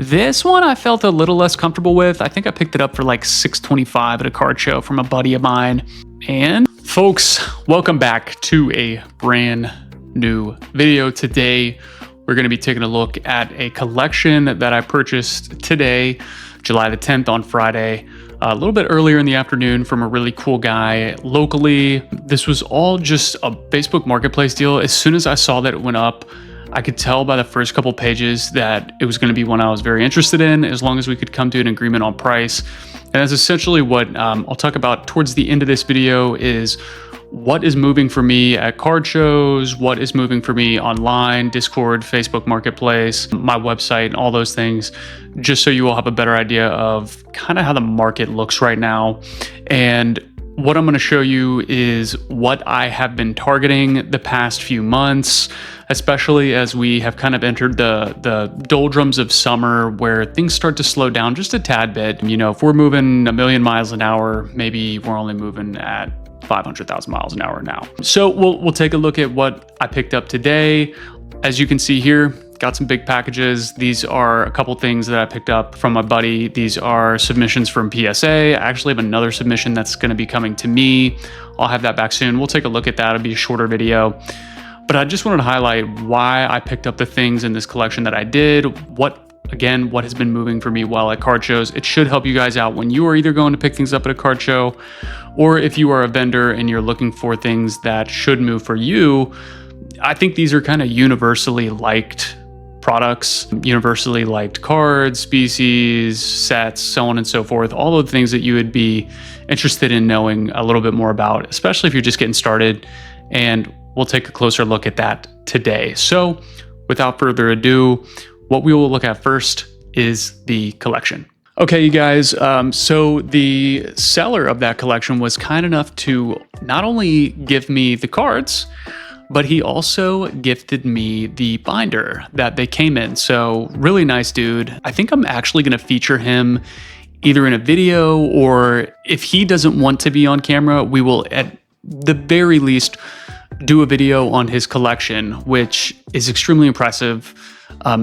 This one I felt a little less comfortable with. I think I picked it up for like $6.25 at a card show from a buddy of mine. And folks, welcome back to a brand new video. Today, we're going to be taking a look at a collection that I purchased today, July the 10th on Friday, a little bit earlier in the afternoon from a really cool guy locally. This was all just a Facebook Marketplace deal. As soon as I saw that it went up, I could tell by the first couple pages that it was going to be one I was very interested in, as long as we could come to an agreement on price. And that's essentially what I'll talk about towards the end of this video is what is moving for me at card shows, what is moving for me online, Discord, Facebook Marketplace, my website, all those things, just so you all have a better idea of kind of how the market looks right now. And what I'm going to show you is what I have been targeting the past few months, especially as we have kind of entered the doldrums of summer where things start to slow down just a tad bit. You know, if we're moving a million miles an hour, maybe we're only moving at 500,000 miles an hour now. So we'll take a look at what I picked up today. As you can see here, got some big packages. These are a couple things that I picked up from my buddy. These are submissions from PSA. I actually have another submission that's going to be coming to me. I'll have that back soon. We'll take a look at that. It'll be a shorter video. But I just wanted to highlight why I picked up the things in this collection that I did. What has been moving for me while at card shows. It should help you guys out when you are either going to pick things up at a card show, or if you are a vendor and you're looking for things that should move for you. I think these are kind of universally liked products, universally liked cards, species, sets, so on and so forth. All of the things that you would be interested in knowing a little bit more about, especially if you're just getting started. And we'll take a closer look at that today. So without further ado, what we will look at first is the collection. Okay, you guys, so the seller of that collection was kind enough to not only give me the cards, but he also gifted me the binder that they came in. So really nice dude. I think I'm actually going to feature him either in a video, or if he doesn't want to be on camera, we will at the very least do a video on his collection, which is extremely impressive.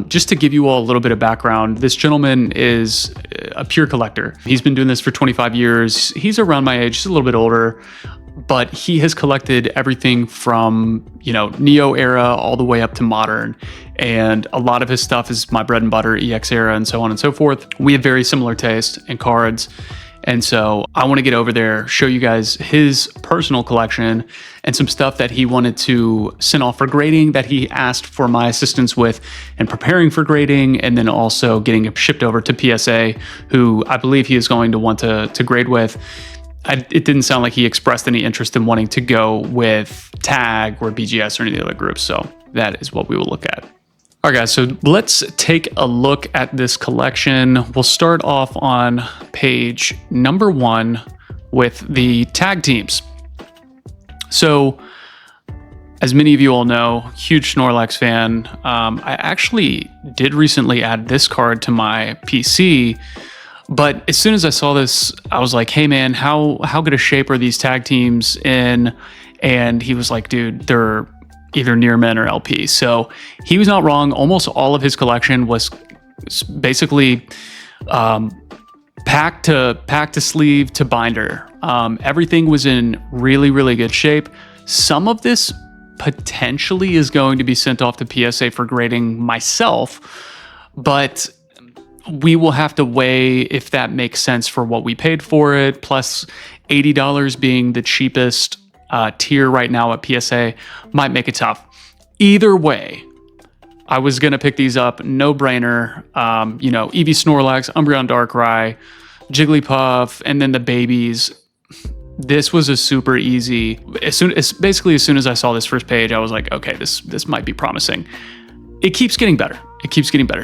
Just to give you all a little bit of background, this gentleman is a pure collector. He's been doing this for 25 years. He's around my age, just a little bit older, but he has collected everything from, Neo era all the way up to modern. And a lot of his stuff is my bread and butter, EX era and so on and so forth. We have very similar taste in cards. And so I want to get over there, show you guys his personal collection and some stuff that he wanted to send off for grading that he asked for my assistance with in preparing for grading, and then also getting it shipped over to PSA, who I believe he is going to want to grade with. It didn't sound like he expressed any interest in wanting to go with Tag or BGS or any of the other groups. So that is what we will look at. All right, guys, so let's take a look at this collection. We'll start off on page number 1 with the tag teams. So, as many of you all know, huge Snorlax fan. I actually did recently add this card to my PC, but as soon as I saw this, I was like, hey man, how good a shape are these tag teams in? And he was like, dude, they're either near min or LP. So he was not wrong. Almost all of his collection was basically pack to sleeve to binder. Everything was in really, really good shape. Some of this potentially is going to be sent off to PSA for grading myself, but we will have to weigh if that makes sense for what we paid for it, plus $80 being the cheapest tier right now at PSA might make it tough. Either way, I was going to pick these up, no brainer. Eevee Snorlax, Umbreon Darkrai, Jigglypuff, and then the babies. This was a super easy. As soon as I saw this first page, I was like, okay, this might be promising. It keeps getting better.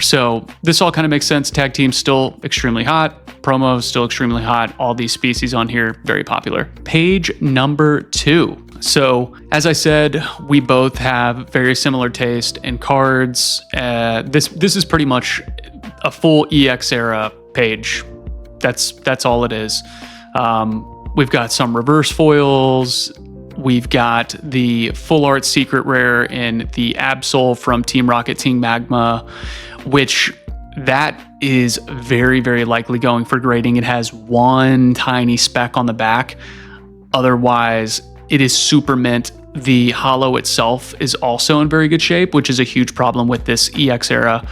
So this all kind of makes sense. Tag team's still extremely hot. Promo still extremely hot. All these species on here, very popular. Page number 2. So as I said, we both have very similar taste in cards. This is pretty much a full EX era page. That's all it is. We've got some reverse foils. We've got the full art secret rare in the Absol from Team Rocket, Team Magma, which that is very, very likely going for grading. It has one tiny speck on the back. Otherwise, it is super mint. The holo itself is also in very good shape, which is a huge problem with this EX era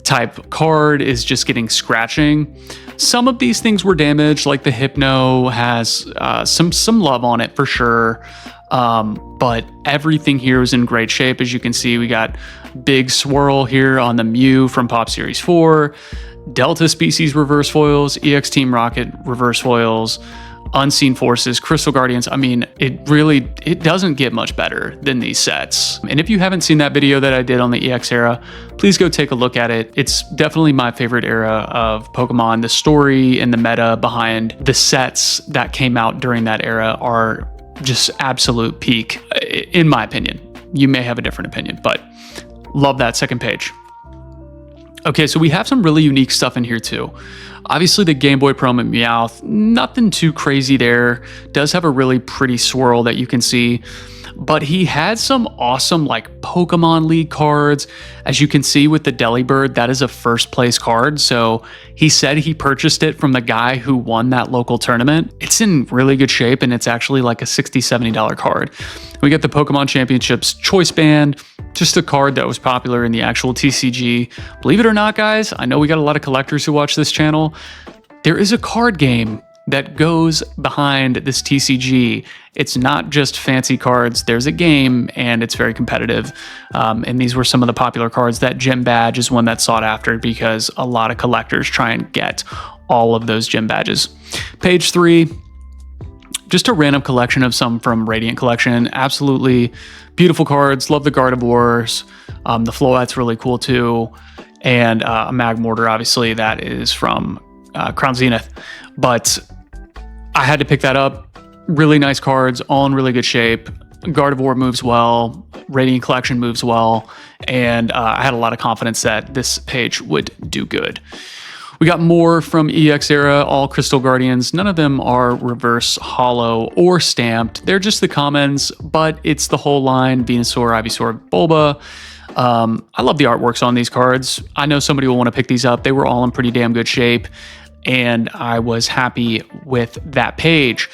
type card, is just getting scratching. Some of these things were damaged, like the Hypno has some love on it for sure. But everything here is in great shape. As you can see, we got big swirl here on the Mew from Pop Series 4, Delta Species reverse foils, EX Team Rocket reverse foils, Unseen Forces, Crystal Guardians. I mean, it doesn't get much better than these sets. And if you haven't seen that video that I did on the EX era, please go take a look at it. It's definitely my favorite era of Pokemon. The story and the meta behind the sets that came out during that era are just absolute peak, in my opinion. You may have a different opinion, but love that second page. Okay, so we have some really unique stuff in here too. Obviously the Game Boy Promo Meowth, nothing too crazy there. Does have a really pretty swirl that you can see, but he had some awesome like Pokemon League cards. As you can see with the Delibird, that is a first place card. So he said he purchased it from the guy who won that local tournament. It's in really good shape, and it's actually like a $60, $70 card. We got the Pokemon Championships Choice Band, just a card that was popular in the actual TCG. Believe it or not, guys, I know we got a lot of collectors who watch this channel. There is a card game that goes behind this TCG. It's not just fancy cards. There's a game, and it's very competitive. And these were some of the popular cards. That gym badge is one that's sought after because a lot of collectors try and get all of those gym badges. Page 3. Just a random collection of some from Radiant Collection. Absolutely beautiful cards. Love the Gardevoirs. The Floette's really cool too. And a Magmortar, obviously, that is from Crown Zenith. But I had to pick that up. Really nice cards, all in really good shape. Gardevoir moves well. Radiant Collection moves well. And I had a lot of confidence that this page would do good. We got more from EX era, all Crystal Guardians. None of them are reverse holo or stamped. They're just the commons, but it's the whole line: Venusaur, Ivysaur, Bulba. I love the artworks on these cards. I know somebody will want to pick these up. They were all in pretty damn good shape, and I was happy with that page.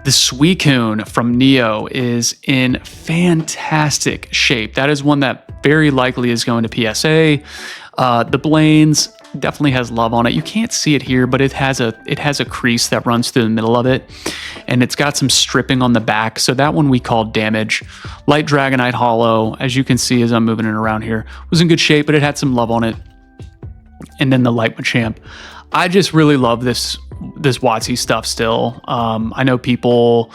The Suicune from Neo is in fantastic shape. That is one that very likely is going to PSA. The Blaine's definitely has love on it. You can't see it here, but it has a crease that runs through the middle of it, and it's got some stripping on the back. So that one we called damage. Light Dragonite Holo, as you can see as I'm moving it around here, was in good shape, but it had some love on it. And then the Light Machamp. I just really love this WotC stuff still. I know people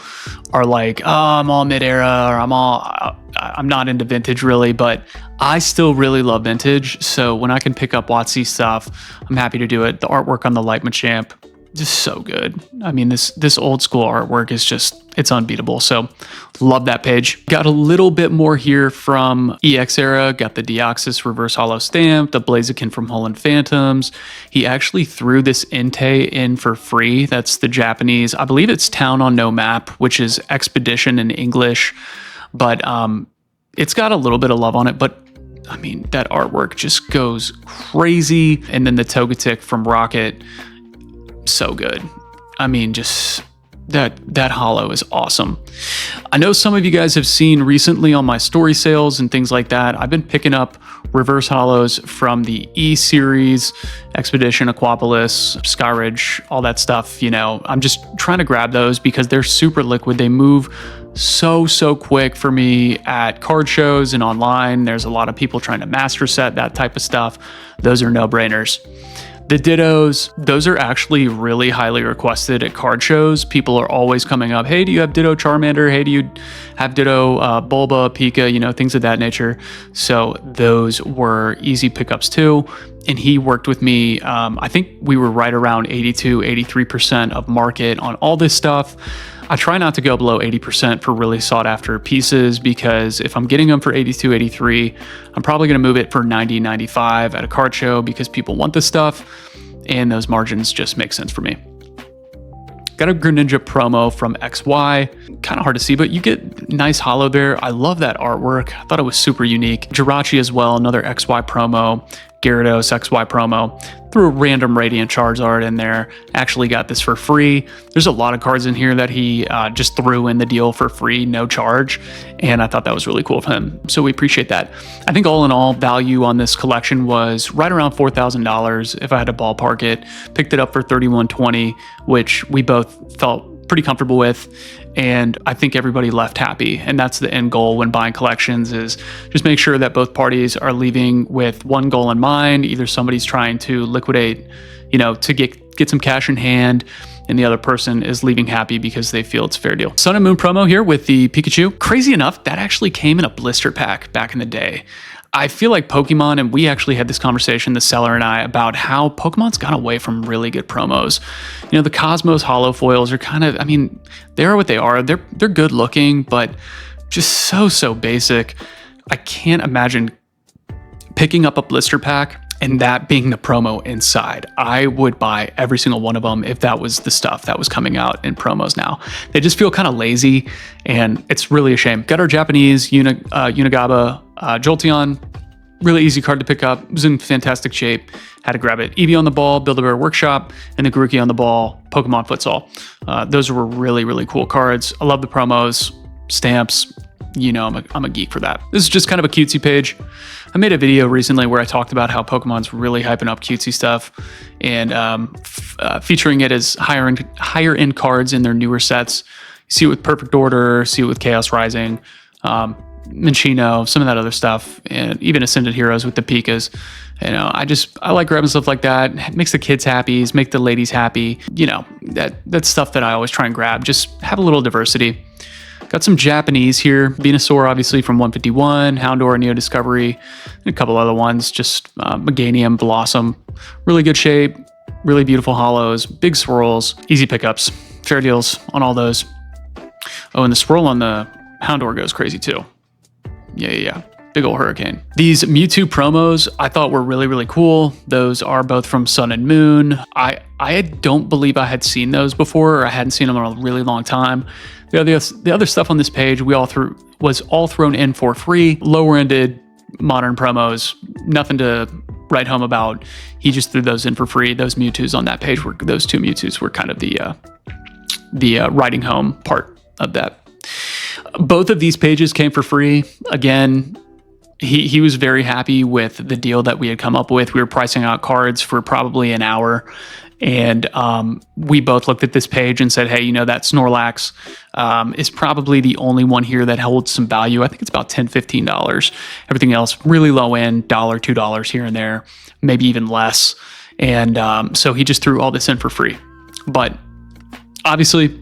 are like, oh, I'm all mid-era, or I'm not into vintage really, but I still really love vintage. So when I can pick up WotC stuff, I'm happy to do it. The artwork on the Light Machamp, just so good. I mean, this old school artwork is just, it's unbeatable. So love that page. Got a little bit more here from EX era. Got the Deoxys reverse holo stamp, the Blaziken from Holland Phantoms. He actually threw this Entei in for free. That's the Japanese, I believe it's Town on No Map, which is Expedition in English, but it's got a little bit of love on it. But I mean, that artwork just goes crazy. And then the Togetic from Rocket, so good. I mean, just that holo is awesome. I know some of you guys have seen recently on my story sales and things like that, I've been picking up reverse holos from the E series, Expedition, Aquapolis, Skyridge, all that stuff. You know, I'm just trying to grab those because they're super liquid. They move so quick for me at card shows and online. There's a lot of people trying to master set that type of stuff. Those are no-brainers. The Dittos, those are actually really highly requested at card shows. People are always coming up, hey, do you have Ditto Charmander? Hey, do you have Ditto Bulba, Pika, you know, things of that nature. So those were easy pickups too. And he worked with me, I think we were right around 82, 83% of market on all this stuff. I try not to go below 80% for really sought after pieces, because if I'm getting them for 82, 83, I'm probably going to move it for 90, 95 at a card show because people want this stuff and those margins just make sense for me. Got a Greninja promo from XY. Kind of hard to see, but you get nice holo there. I love that artwork. I thought it was super unique. Jirachi as well, another XY promo. Gyarados XY promo. Threw a random Radiant Charizard in there. Actually got this for free. There's a lot of cards in here that he just threw in the deal for free, no charge. And I thought that was really cool of him. So we appreciate that. I think all in all, value on this collection was right around $4,000 if I had to ballpark it. Picked it up for $3,120, which we both felt pretty comfortable with. And I think everybody left happy. And that's the end goal when buying collections, is just make sure that both parties are leaving with one goal in mind. Either somebody's trying to liquidate, to get some cash in hand, and the other person is leaving happy because they feel it's a fair deal. Sun and Moon promo here with the Pikachu. Crazy enough, that actually came in a blister pack back in the day. I feel like Pokemon, and we actually had this conversation, the seller and I, about how Pokemon's gone away from really good promos. The Cosmos holo foils are kind of, they are what they are. They're good looking, but just so basic. I can't imagine picking up a blister pack and that being the promo inside. I would buy every single one of them if that was the stuff that was coming out in promos now. They just feel kind of lazy, and it's really a shame. Got our Japanese Unigaba Jolteon. Really easy card to pick up. It was in fantastic shape. Had to grab it. Eevee on the ball, Build-A-Bear Workshop, and the Grookey on the ball, Pokemon Futsal. Those were really cool cards. I love the promos, stamps. I'm a geek for that. This is just kind of a cutesy page. I made a video recently where I talked about how Pokemon's really hyping up cutesy stuff, and featuring it as higher end cards in their newer sets. You see it with Perfect Order, see it with Chaos Rising, Minchino, some of that other stuff, and even Ascended Heroes with the Pikas. I like grabbing stuff like that. It makes the kids happy, make the ladies happy. That's stuff that I always try and grab. Just have a little diversity. Got some Japanese here. Venusaur, obviously, from 151, Houndour, Neo Discovery, and a couple other ones. Just Meganium, Blossom. Really good shape, really beautiful hollows, big swirls, easy pickups, fair deals on all those. Oh, and the swirl on the Houndour goes crazy too. Yeah. Big old hurricane. These Mewtwo promos I thought were really cool. Those are both from Sun and Moon. I don't believe I had seen those before, or I hadn't seen them in a really long time. The other stuff on this page was all thrown in for free. Lower ended modern promos, nothing to write home about. He just threw those in for free. Those Mewtwo's on that page those two Mewtwo's were kind of the writing home part of that. Both of these pages came for free. Again, he was very happy with the deal that we had come up with. We were pricing out cards for probably an hour, and we both looked at this page and said, hey, that Snorlax is probably the only one here that holds some value. I think it's about $10, $15. Everything else really low end, $1, $2 here and there, maybe even less. And so he just threw all this in for free. But obviously,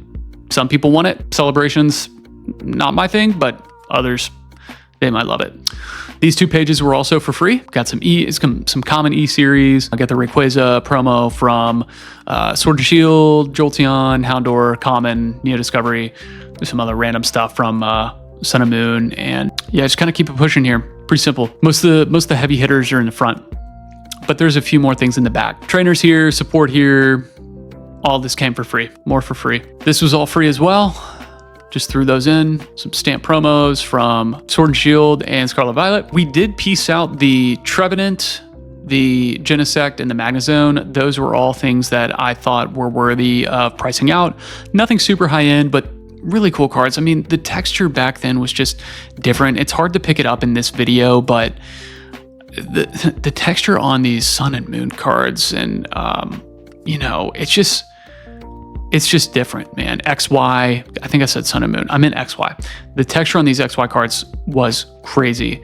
some people want it. Celebrations, not my thing, but others, they might love it. These two pages were also for free. Got some common E-series. I got the Rayquaza promo from Sword and Shield, Jolteon, Houndour, Common, Neo Discovery. There's some other random stuff from Sun and Moon. And yeah, just kind of keep it pushing here. Pretty simple. Most of the heavy hitters are in the front, but there's a few more things in the back. Trainers here, support here. All this came for free. More for free. This was all free as well. Just threw those in. Some stamp promos from Sword and Shield and Scarlet Violet. We did piece out the Trevenant, the Genesect, and the Magnezone. Those were all things that I thought were worthy of pricing out. Nothing super high end, but really cool cards. The texture back then was just different. It's hard to pick it up in this video, but the texture on these Sun and Moon cards, and it's just different, man. XY, I think I said Sun and Moon. I meant XY. The texture on these XY cards was crazy,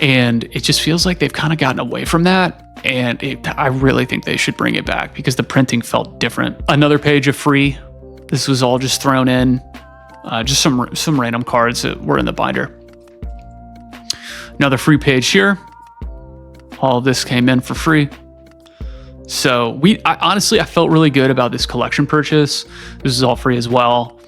and it just feels like they've kind of gotten away from that, and I really think they should bring it back because the printing felt different. Another page of free. This was all just thrown in. Just some random cards that were in the binder. Another free page here. All of this came in for free. So I felt really good about this collection purchase. This is all free as well.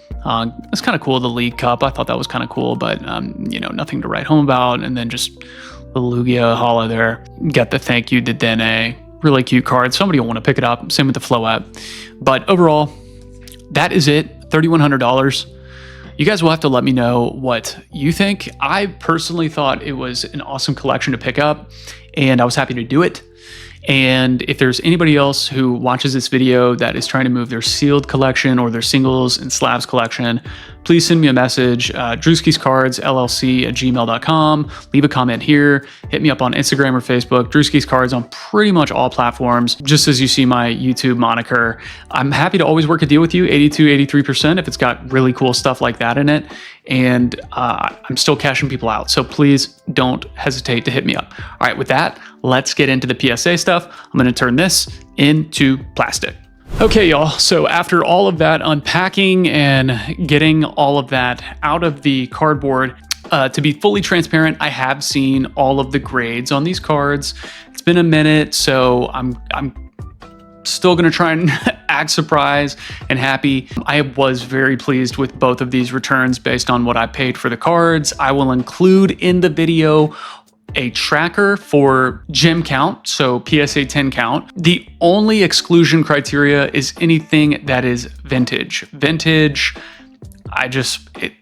It's kind of cool, the League Cup. I thought that was kind of cool, but nothing to write home about. And then just the Lugia holo there. Got the Thank You to Dene. Really cute card. Somebody will want to pick it up. Same with the Floette. But overall, that is it. $3,100. You guys will have to let me know what you think. I personally thought it was an awesome collection to pick up, and I was happy to do it. And if there's anybody else who watches this video that is trying to move their sealed collection or their singles and slabs collection, please send me a message, drewskiscardsllc@gmail.com. Leave a comment here. Hit me up on Instagram or Facebook. Drewskis Cards on pretty much all platforms, just as you see my YouTube moniker. I'm happy to always work a deal with you, 82, 83% if it's got really cool stuff like that in it. And I'm still cashing people out. So please don't hesitate to hit me up. All right, with that, let's get into the PSA stuff. I'm gonna turn this into plastic. Okay, y'all, so after all of that unpacking and getting all of that out of the cardboard, to be fully transparent, I have seen all of the grades on these cards. It's been a minute, so I'm still gonna try and act surprised and happy. I was very pleased with both of these returns based on what I paid for the cards. I will include in the video a tracker for gem count, so PSA 10 count. The only exclusion criteria is anything that is vintage. Vintage,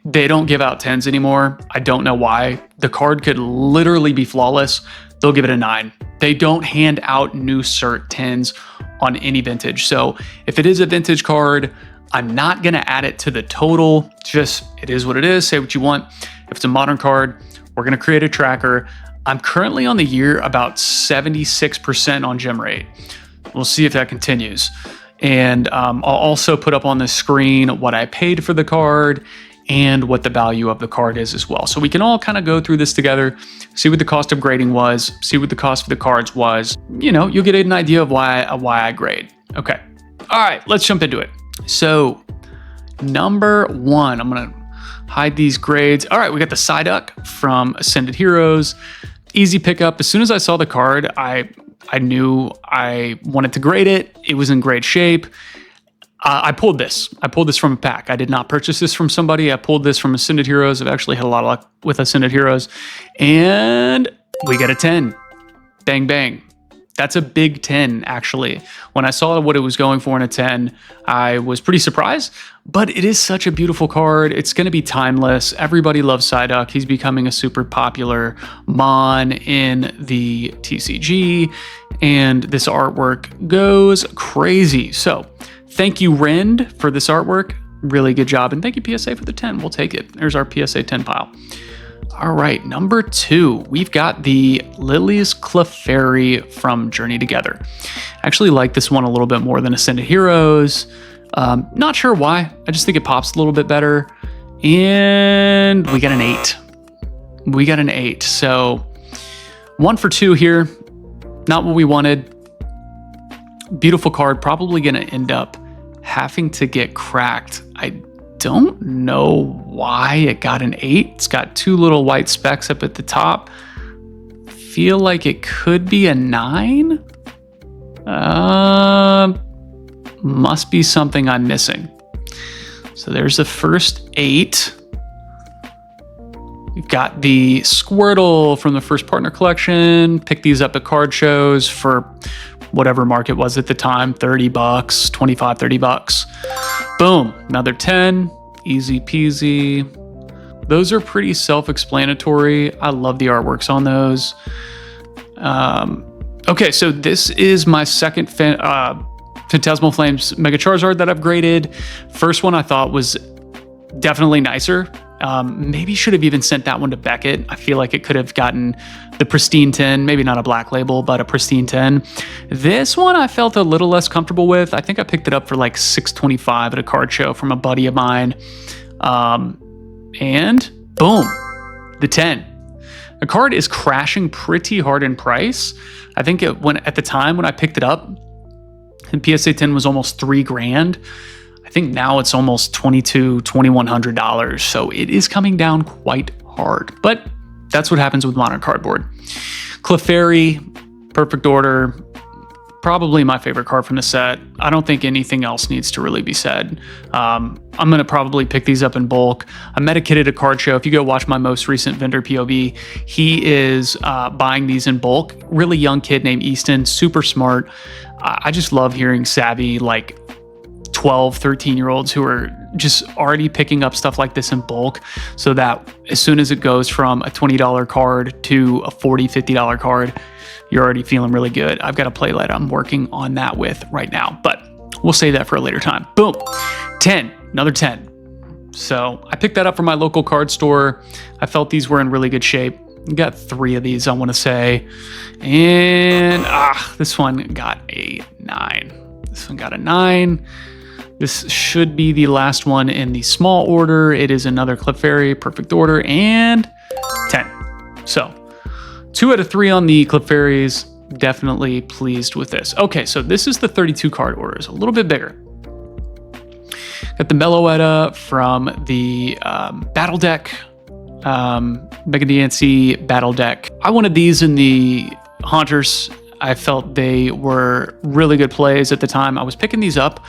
they don't give out 10s anymore. I don't know why. The card could literally be flawless. They'll give it a 9. They don't hand out new cert 10s on any vintage. So if it is a vintage card, I'm not gonna add it to the total. Just, it is what it is. Say what you want. If it's a modern card, we're gonna create a tracker. I'm currently on the year about 76% on gem rate. We'll see if that continues. And I'll also put up on the screen what I paid for the card and what the value of the card is as well. So we can all kind of go through this together, see what the cost of grading was, see what the cost of the cards was. You know, you'll get an idea of why I grade. Okay. All right, let's jump into it. So number one, I'm gonna hide these grades. All right, we got the Psyduck from Ascended Heroes. Easy pickup. As soon as I saw the card, I knew I wanted to grade it. It was in great shape. I pulled this. I pulled this from a pack. I did not purchase this from somebody. I pulled this from Ascended Heroes. I've actually had a lot of luck with Ascended Heroes. And we got a 10. Bang, bang. That's a big 10, actually. When I saw what it was going for in a 10, I was pretty surprised, but it is such a beautiful card. It's going to be timeless. Everybody loves Psyduck. He's becoming a super popular Mon in the TCG, and this artwork goes crazy. So thank you, Rend, for this artwork. Really good job. And thank you, PSA, for the 10. We'll take it. There's our PSA 10 pile. All right, number two, we've got the Lily's Clefairy from Journey Together. I actually like this one a little bit more than Ascended Heroes. Not sure why. I just think it pops a little bit better. And we got an 8. We got an 8. So 1 for 2 here. Not what we wanted. Beautiful card. Probably going to end up having to get cracked. I don't know why it got an 8. It's got 2 little white specks up at the top. Feel like it could be a 9. Must be something I'm missing. So there's the first 8. We've got the Squirtle from the first partner collection. Picked these up at card shows for whatever market was at the time, 30 bucks, 25, 30 bucks. Boom, another 10, easy peasy. Those are pretty self-explanatory. I love the artworks on those. Okay, so this is my second Phantasmal Flames Mega Charizard that I've graded. First one I thought was definitely nicer. Maybe should have even sent that one to Beckett. I feel like it could have gotten the pristine 10, maybe not a black label, but a pristine 10. This one I felt a little less comfortable with. I think I picked it up for like $6.25 at a card show from a buddy of mine. And boom, the 10. The card is crashing pretty hard in price. I think at the time when I picked it up, and PSA 10 was almost $3,000. I think now it's almost $2,100. So it is coming down quite hard, but that's what happens with modern cardboard. Clefairy, perfect order. Probably my favorite card from the set. I don't think anything else needs to really be said. I'm going to probably pick these up in bulk. I met a kid at a card show. If you go watch my most recent vendor POV, he is buying these in bulk. Really young kid named Easton, super smart. I just love hearing savvy, like 12, 13-year-olds who are just already picking up stuff like this in bulk, so that as soon as it goes from a $20 card to a $40, $50 card, you're already feeling really good. I've got a playlet I'm working on that with right now, but we'll save that for a later time. Boom, 10, another 10. So I picked that up from my local card store. I felt these were in really good shape. Got 3 of these, I want to say. And this one got a 9. This one got a 9. This should be the last one in the small order. It is another Clefairy, perfect order, and 10. So 2 out of 3 on the Clefairies. Definitely pleased with this. Okay, so this is the 32 card orders, a little bit bigger. Got the Meloetta from the Battle Deck, Mega DNC Battle Deck. I wanted these in the Haunters. I felt they were really good plays at the time. I was picking these up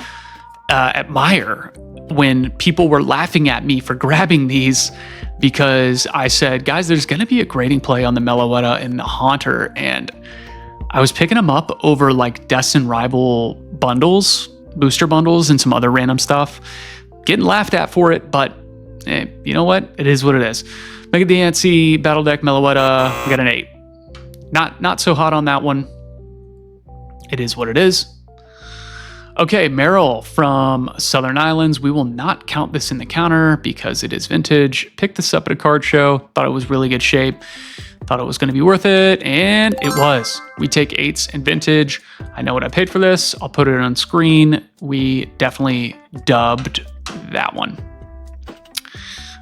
at Meijer when people were laughing at me for grabbing these because I said, guys, there's going to be a grading play on the Meloetta and the Haunter, and I was picking them up over like Destin Rival bundles, booster bundles, and some other random stuff. Getting laughed at for it, but you know what? It is what it is. Mega DNC Battle Deck Meloetta, I got an 8. Not so hot on that one. It is what it is. Okay, Meryl from Southern Islands. We will not count this in the counter because it is vintage. Picked this up at a card show. Thought it was really good shape. Thought it was going to be worth it, and it was. We take 8s in vintage. I know what I paid for this. I'll put it on screen. We definitely dubbed that one.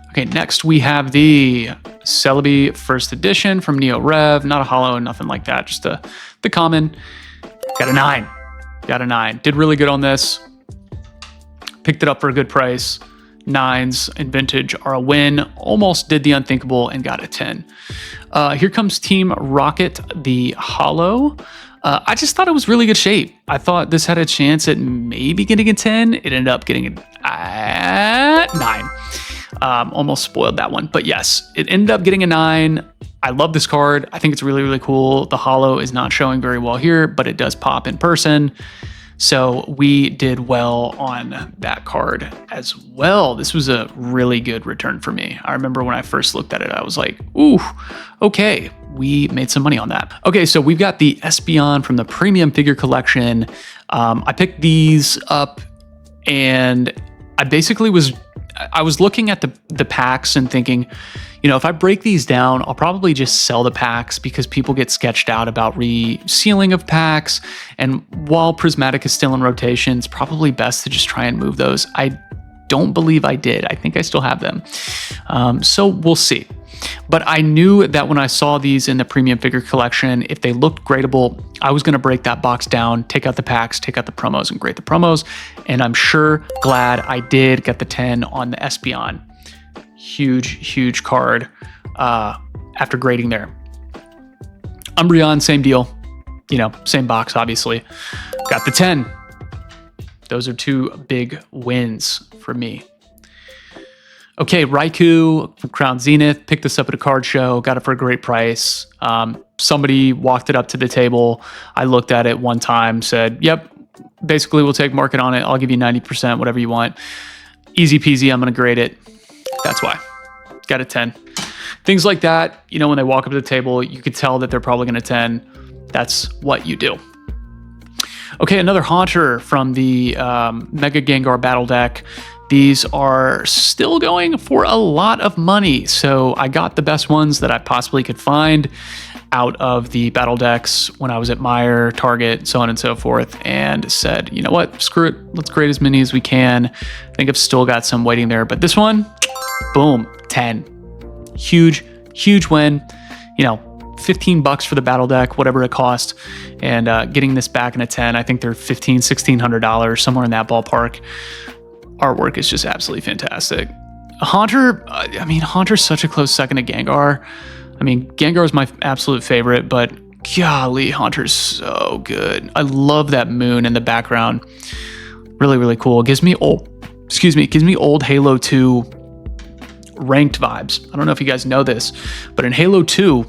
Okay, next we have the Celebi First Edition from Neo Rev. Not a holo, nothing like that. Just the common. Got a 9. Got a 9. Did really good on this. Picked it up for a good price. 9s in vintage are a win. Almost did the unthinkable and got a 10. Here comes Team Rocket, the holo. I just thought it was really good shape. I thought this had a chance at maybe getting a 10. It ended up getting a 9. Almost spoiled that one. But yes, it ended up getting a 9. I love this card. I think it's really, really cool. The holo is not showing very well here, but it does pop in person. So we did well on that card as well. This was a really good return for me. I remember when I first looked at it, I was like, ooh, okay, we made some money on that. Okay, so we've got the Espeon from the Premium Figure Collection. I picked these up and I basically was looking at the packs and thinking, you know, if I break these down, I'll probably just sell the packs because people get sketched out about resealing of packs. And while Prismatic is still in rotation, it's probably best to just try and move those. I don't believe I did. I think I still have them. So we'll see. But I knew that when I saw these in the Premium Figure Collection, if they looked gradable, I was going to break that box down, take out the packs, take out the promos, and grade the promos. And I'm sure glad I did get the 10 on the Espeon. Huge card after grading there. Umbreon, same deal. You know, same box, obviously. Got the 10. Those are 2 big wins for me. Okay, Raikou from Crown Zenith. Picked this up at a card show. Got it for a great price. Somebody walked it up to the table. I looked at it one time, said, yep, basically we'll take market on it. I'll give you 90%, whatever you want. Easy peasy, I'm going to grade it. That's why. Got a 10. Things like that, you know, when they walk up to the table, you could tell that they're probably going to 10. That's what you do. Okay, another Haunter from the Mega Gengar Battle Deck. These are still going for a lot of money. So I got the best ones that I possibly could find out of the battle decks when I was at Meijer, Target, so on and so forth, and said, you know what, screw it. Let's grade as many as we can. I think I've still got some waiting there, but this one, boom, 10. Huge win. You know, $15 for the battle deck, whatever it cost, and getting this back in a 10, I think they're $1,600, somewhere in that ballpark. Artwork is just absolutely fantastic. Haunter, I mean, Haunter's such a close second to Gengar. I mean, Gengar is my absolute favorite, but golly, Haunter's so good. I love that moon in the background. Really cool. Gives me old Halo 2 ranked vibes. I don't know if you guys know this, but in Halo 2,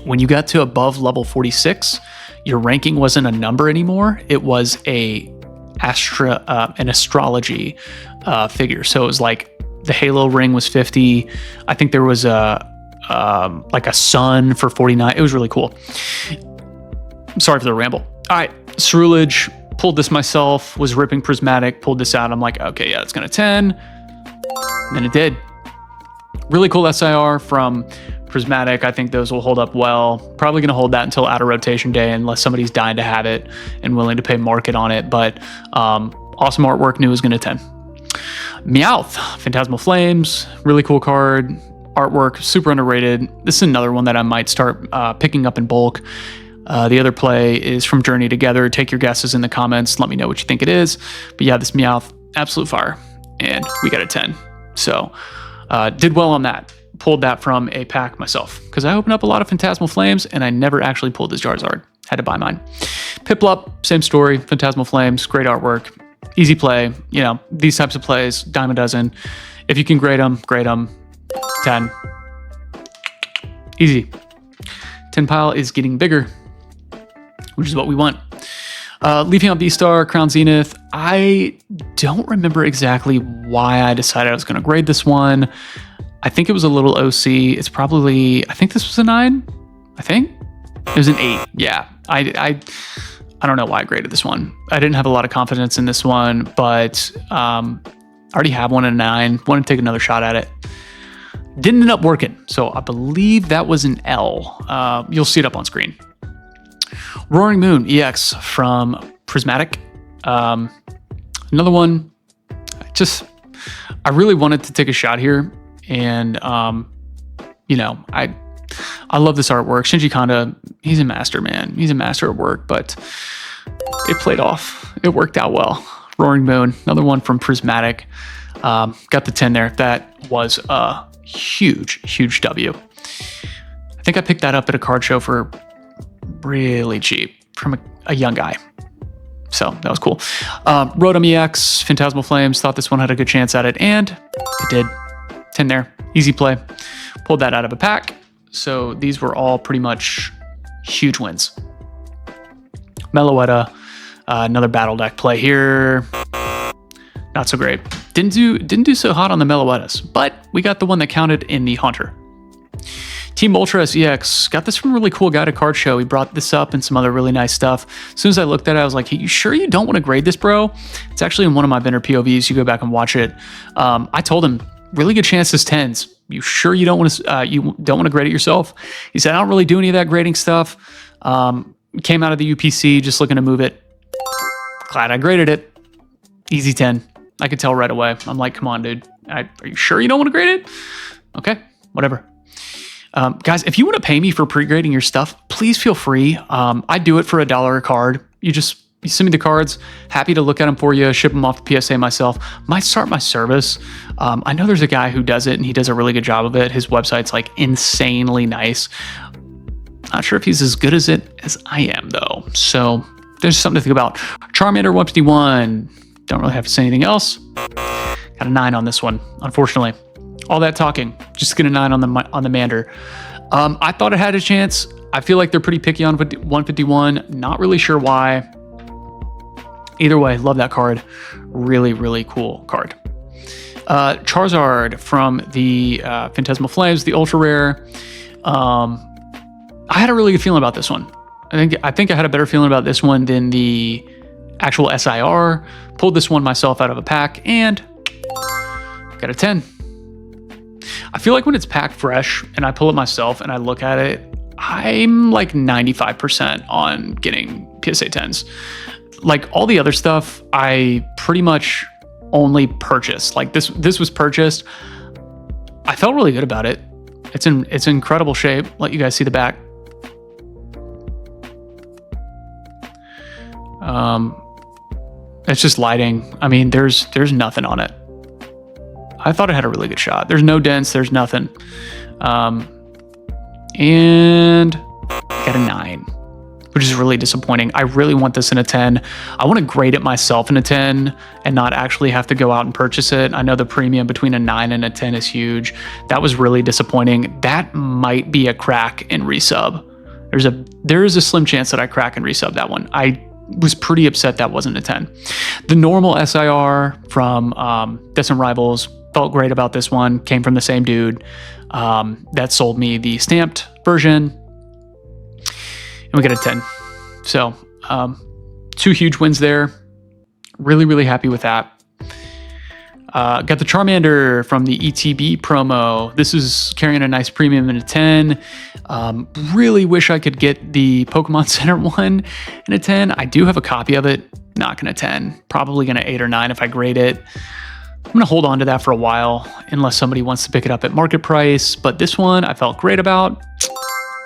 when you got to above level 46, your ranking wasn't a number anymore. It was an astrology figure. So it was like the Halo ring was 50. I think there was a like a sun for 49. It was really cool. Sorry for the ramble. All right, Cerulege, pulled this myself, was ripping Prismatic, pulled this out. I'm like, okay, yeah, it's gonna 10. And then it did. Really cool SIR from Prismatic. I think those will hold up well. Probably gonna hold that until out of rotation day unless somebody's dying to have it and willing to pay market on it. But awesome artwork, knew it was gonna 10. Meowth, Phantasmal Flames, really cool card. Artwork, super underrated. This is another one that I might start picking up in bulk. The other play is from Journey Together. Take your guesses in the comments. Let me know what you think it is. But yeah, this Meowth, absolute fire. And we got a 10. So did well on that. Pulled that from a pack myself because I opened up a lot of Phantasmal Flames and I never actually pulled this Charizard. Had to buy mine. Piplup, same story. Phantasmal Flames, great artwork. Easy play. You know, these types of plays, dime a dozen. If you can grade them, grade them. 10. Easy. 10 pile is getting bigger, which is what we want. Leafeon V-Star, Crown Zenith. I don't remember exactly why I decided I was going to grade this one. I think it was a little OC. It's probably, I think this was a 9. I think it was an 8. Yeah. I don't know why I graded this one. I didn't have a lot of confidence in this one, but I already have one at a 9. Wanted to take another shot at it. Didn't end up working. So I believe that was an L. You'll see it up on screen. Roaring Moon EX from Prismatic. Another one. I really wanted to take a shot here, and you know, I love this artwork. Shinji Kanda, he's a master, man. He's a master at work, but it played off. It worked out well. Roaring Moon, another one from Prismatic. Got the 10 there. That was a huge W. I think I picked that up at a card show for really cheap from a young guy. So that was cool. Rotom EX, Phantasmal Flames, thought this one had a good chance at it, and it did. 10 there. Easy play. Pulled that out of a pack. So these were all pretty much huge wins. Meloetta, another battle deck play here. Not so great. Didn't do so hot on the Meloettas, but we got the one that counted in the Haunter. Team Ultra SEX, got this from a really cool guy at a card show. He brought this up and some other really nice stuff. As soon as I looked at it, I was like, hey, you sure you don't want to grade this, bro? It's actually in one of my vendor POVs. You go back and watch it. I told him, really good chances 10s. You sure you don't want to grade it yourself? He said, I don't really do any of that grading stuff. Came out of the UPC just looking to move it. Glad I graded it. Easy 10. I could tell right away. I'm like, come on, dude. Are you sure you don't want to grade it? Okay, whatever. Guys, if you want to pay me for pre-grading your stuff, please feel free. I do it for $1 a card. You send me the cards. Happy to look at them for you, ship them off to PSA myself. Might start my service. I know there's a guy who does it, and he does a really good job of it. His website's like insanely nice. Not sure if he's as good as it as I am, though. So there's something to think about. Charmander 151. Don't really have to say anything else. Got a 9 on this one, unfortunately. All that talking, just get a 9 on the Mander. I thought it had a chance. I feel like they're pretty picky on 151. Not really sure why. Either way, love that card. Really, really cool card. Charizard from the Phantasmal Flames, the ultra rare. I had a really good feeling about this one. I think I had a better feeling about this one than the actual SIR. Pulled this one myself out of a pack and got a 10. I feel like when it's packed fresh and I pull it myself and I look at it, I'm like 95% on getting PSA 10s. Like all the other stuff, I pretty much only purchased. Like this was purchased. I felt really good about it. It's in incredible shape. Let you guys see the back. It's just lighting. I mean, there's nothing on it. I thought it had a really good shot. There's no dents. There's nothing. And got a 9, which is really disappointing. I really want this in a 10. I want to grade it myself in a 10 and not actually have to go out and purchase it. I know the premium between a 9 and a 10 is huge. That was really disappointing. That might be a crack in resub. There is a slim chance that I crack and resub that one. I was pretty upset that wasn't a 10. The normal SIR from Distant Rivals, felt great about this one. Came from the same dude. That sold me the stamped version, and we got a 10. So 2 huge wins there. Really, really happy with that. Got the Charmander from the ETB promo. This is carrying a nice premium in a 10. Really wish I could get the Pokemon Center one in a 10. I do have a copy of it. Not gonna 10. Probably gonna 8 or 9 if I grade it. I'm gonna hold on to that for a while unless somebody wants to pick it up at market price. But this one I felt great about.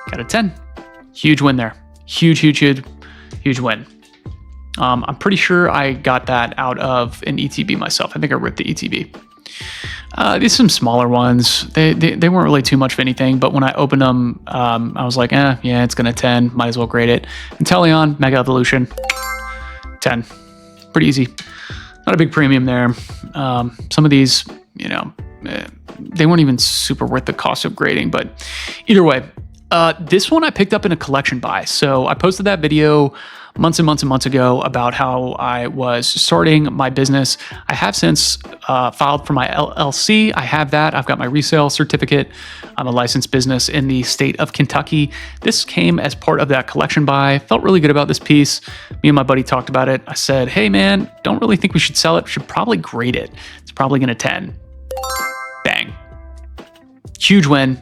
Got a 10. Huge win there. Huge win. I'm pretty sure I got that out of an ETB myself. I think I ripped the ETB. These are some smaller ones. They weren't really too much of anything, but when I opened them, I was like, yeah, it's gonna 10. Might as well grade it. Inteleon, Mega Evolution, 10. Pretty easy. Not a big premium there. Some of these, they weren't even super worth the cost of grading, but either way, this one I picked up in a collection buy. So I posted that video months and months ago about how I was starting my business. I have since filed for my LLC. I have that. I've got my resale certificate. I'm a licensed business in the state of Kentucky. This came as part of that collection buy. Felt really good about this piece. Me and my buddy talked about it. I said, hey man, don't really think we should sell it. We should probably grade it. It's probably gonna 10. Bang. Huge win.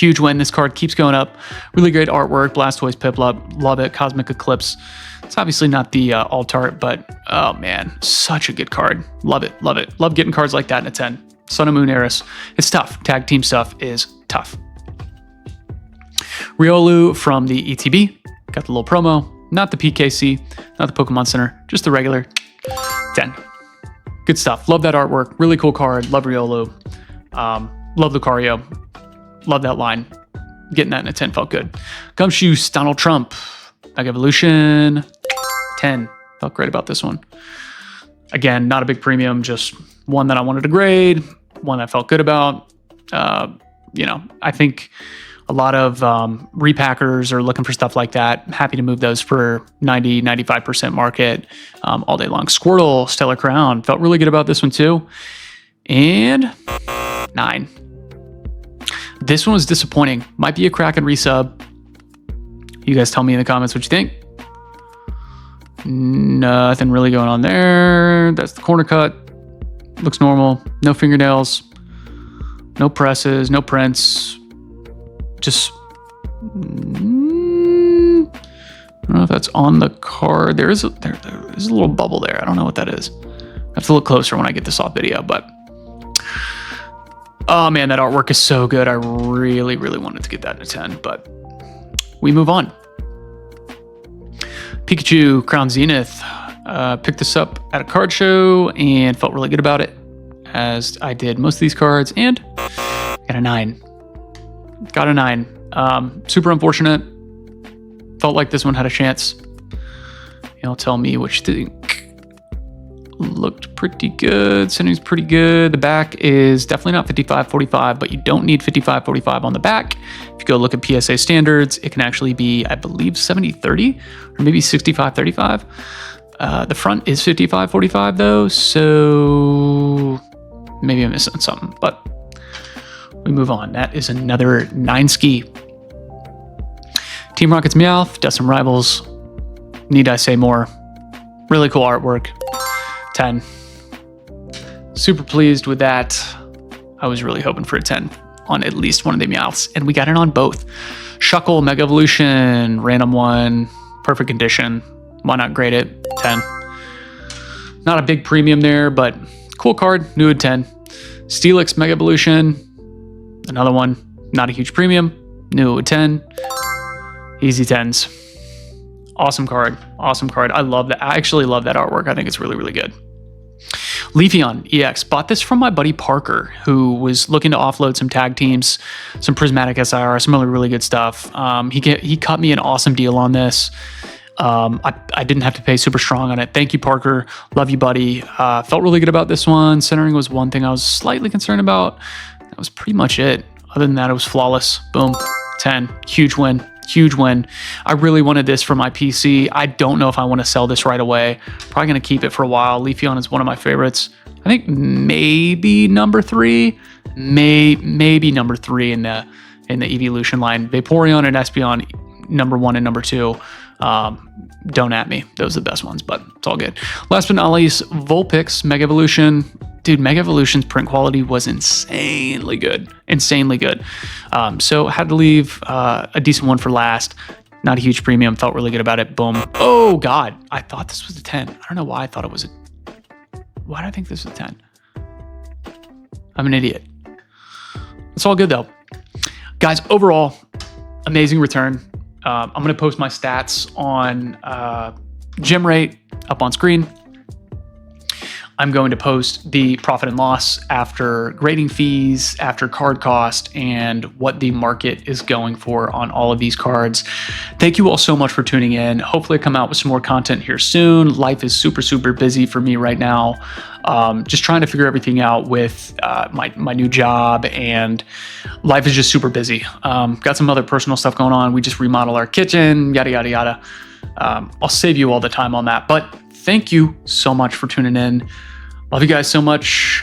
This card keeps going up. Really great artwork. Blastoise, Piplup, love it. Cosmic Eclipse. It's obviously not the alt-art, but oh man, such a good card. Love it. Love getting cards like that in a 10. Sun and Moon Eris. It's tough. Tag team stuff is tough. Riolu from the ETB. Got the little promo. Not the PKC, not the Pokemon Center, just the regular 10. Good stuff. Love that artwork. Really cool card. Love Riolu. Love Lucario. Love that line. Getting that in a 10 felt good. Gumshoe, Donald Trump. Mega Evolution, 10. Felt great about this one. Again, not a big premium, just one that I wanted to grade, one I felt good about. I think a lot of repackers are looking for stuff like that. I'm happy to move those for 90, 95% market all day long. Squirtle, Stellar Crown. Felt really good about this one too. And 9. This one was disappointing. Might be a crack and resub. You guys tell me in the comments what you think. Nothing really going on there. That's the corner cut. Looks normal. No fingernails. No presses. No prints. Just... I don't know if that's on the card. There's a little bubble there. I don't know what that is. I have to look closer when I get this off video, but... Oh man, that artwork is so good. I really wanted to get that in a 10, but we move on. Pikachu, Crown Zenith. Picked this up at a card show and felt really good about it, as I did most of these cards, and got a 9. Got a 9. Super unfortunate. Felt like this one had a chance. Y'all tell me what you think. Looked pretty good. Centering's pretty good. The back is definitely not 55-45, but you don't need 55-45 on the back. If you go look at PSA standards, it can actually be, I believe, 70-30 or maybe 65-35. The front is 55-45 though, so maybe I'm missing something, but we move on. That is another 9 ski. Team Rocket's Meowth, does some rivals. Need I say more? Really cool artwork. 10. Super pleased with that. I was really hoping for a 10 on at least one of the Meowths, and we got it on both. Shuckle, Mega Evolution, random one, perfect condition. Why not grade it? 10. Not a big premium there, but cool card, new at 10. Steelix, Mega Evolution, another one, not a huge premium, new at 10. Easy 10s. Awesome card. I love that. I actually love that artwork. I think it's really good. Leafeon EX. Bought this from my buddy Parker, who was looking to offload some tag teams, some Prismatic SIR, some really good stuff. He cut me an awesome deal on this. I didn't have to pay super strong on it. Thank you, Parker. Love you, buddy. Felt really good about this one. Centering was one thing I was slightly concerned about. That was pretty much it. Other than that, it was flawless. Boom. 10. Huge win. I really wanted this for my PC. I don't know if I want to sell this right away. Probably going to keep it for a while. Leafeon is one of my favorites. I think maybe number 3 maybe number 3 in the Evolution line. Vaporeon and Espeon, number 1 and number 2. Don't at me. Those are the best ones, but it's all good. Last but not least, Vulpix Mega Evolution. Dude, Mega Evolution's print quality was insanely good. Insanely good. So had to leave a decent one for last. Not a huge premium. Felt really good about it. Boom. Oh, God. I thought this was a 10. I don't know why I thought it was a... Why did I think this was a 10? I'm an idiot. It's all good, though. Guys, overall, amazing return. I'm going to post my stats on gem rate up on screen. I'm going to post the profit and loss after grading fees, after card cost, and what the market is going for on all of these cards. Thank you all so much for tuning in. Hopefully I come out with some more content here soon. Life is super, super busy for me right now. Just trying to figure everything out with my new job, and life is just super busy. Got some other personal stuff going on. We just remodeled our kitchen, yada, yada, yada. I'll save you all the time on that, but thank you so much for tuning in. Love you guys so much.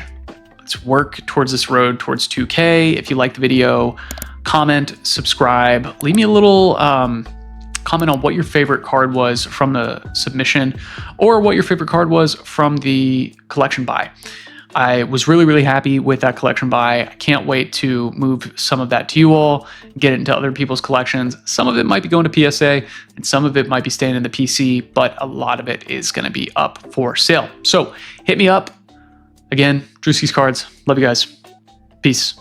Let's work towards this road towards 2K. If you liked the video, comment, subscribe, leave me a little comment on what your favorite card was from the submission, or what your favorite card was from the collection buy. I was really, really happy with that collection buy. I can't wait to move some of that to you all, get it into other people's collections. Some of it might be going to PSA, and some of it might be staying in the PC, but a lot of it is going to be up for sale. So hit me up. Again, Drewski's Cards. Love you guys. Peace.